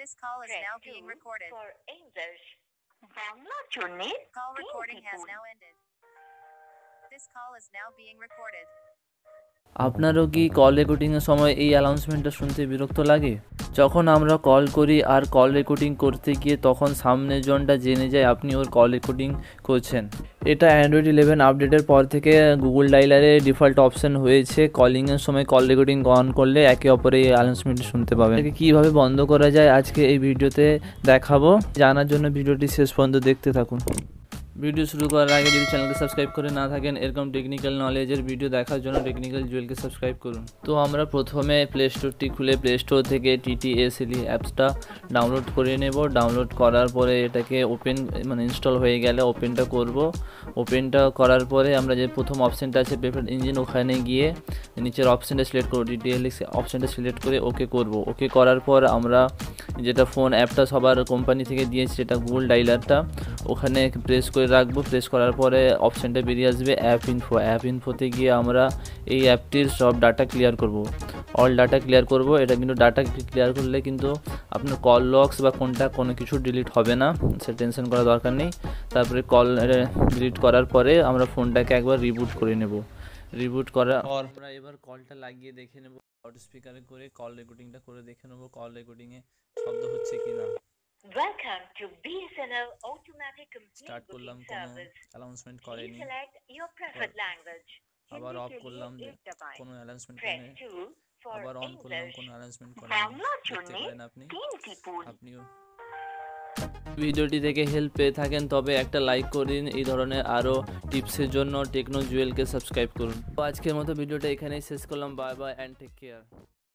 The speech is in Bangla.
This call is now being recorded. For English, বাংলার জন্য Call recording has now ended. This call is now being recorded. আপনারও কি কল রেকর্ডিংয়ের সময় এই অ্যানাউন্সমেন্টটা শুনতে বিরক্ত লাগে? যখন আমরা কল করি আর কল রেকর্ডিং করতে গিয়ে তখন সামনের জনটা জেনে যায় আপনি ওর কল রেকর্ডিং করছেন। এটা অ্যান্ড্রয়েড 11 আপডেটের পর থেকে গুগল ডায়ালারে ডিফল্ট অপশন হয়েছে। কলিংয়ের সময় কল রেকর্ডিং অন করলে একে অপরে এই অ্যানাউন্সমেন্ট শুনতে পাবেন। এটাকে কীভাবে বন্ধ করা যায় আজকে এই ভিডিওতে দেখাবো। জানার জন্য ভিডিওটি শেষ পর্যন্ত দেখতে থাকুন। ভিডিও শুরু করার আগে যদি চ্যানেলকে সাবস্ক্রাইব করে না থাকেন এরকম টেকনিক্যাল নলেজের ভিডিও দেখার জন্য টেকনিক্যাল জুয়েলকে সাবস্ক্রাইব করুন। তো আমরা প্রথমে প্লে স্টোরটি খুলে প্লে স্টোর থেকে TTSLE অ্যাপসটা ডাউনলোড করে নেব। ডাউনলোড করার পরে এটাকে ওপেন ইনস্টল হয়ে গেলে ওপেনটা করব। ওপেনটা করার পরে আমরা যে প্রথম অপশানটা আছে পেপার ইঞ্জিন, ওখানে গিয়ে নিচের অপশানটা সিলেক্ট করব। TTSLE অপশানটা সিলেক্ট করে ওকে করব। ওকে করার পর আমরা যেটা ফোন অ্যাপটা সবার কোম্পানি থেকে দিয়েছে সেটা গুগল ডায়ালারটা ওখানে প্রেস করে রাখবো। প্রেস করার পরে অপশানটা বেরিয়ে আসবে অ্যাপ ইনফো। অ্যাপ ইনফোতে গিয়ে আমরা এই অ্যাপটির সব ডাটা ক্লিয়ার করব, অল ডাটা ক্লিয়ার করব। এটা কিন্তু ডাটা ক্লিয়ার করলে কিন্তু আপনার কল লগস বা কোনো কিছু ডিলিট হবে না, সে টেনশন করার দরকার নেই। তারপরে কল ডিলিট করার পরে আমরা ফোনটাকে একবার রিবুট করে নেব। রিবুট করার পর আমরা এবার কলটা লাগিয়ে দেখে নেব, লাউড স্পিকারে করে কল রেকর্ডিংটা করে দেখে নেব কল রেকর্ডিংয়ে শব্দ হচ্ছে কিনা। Welcome to BSNL Automatic Complete start করলাম, কোনো অ্যানাউন্সমেন্ট করেনি। Select your preferred language. আবার অফ করলাম, কোনো অ্যানাউন্সমেন্ট Press করেনি। 2 for আবার অন করলাম, English. কোনো অ্যানাউন্সমেন্ট করেনি। বাংলার দেখতে জন্য পারেন আপনিও ভিডিওটি থেকে হেল্প পেয়ে থাকেন তবে একটা লাইক করুন। এই ধরনের আরও টিপসের জন্য টেকনো জুয়েলকে সাবস্ক্রাইব করুন। তো আজকের মতো ভিডিওটা এখানেই শেষ করলাম। Bye bye and take care.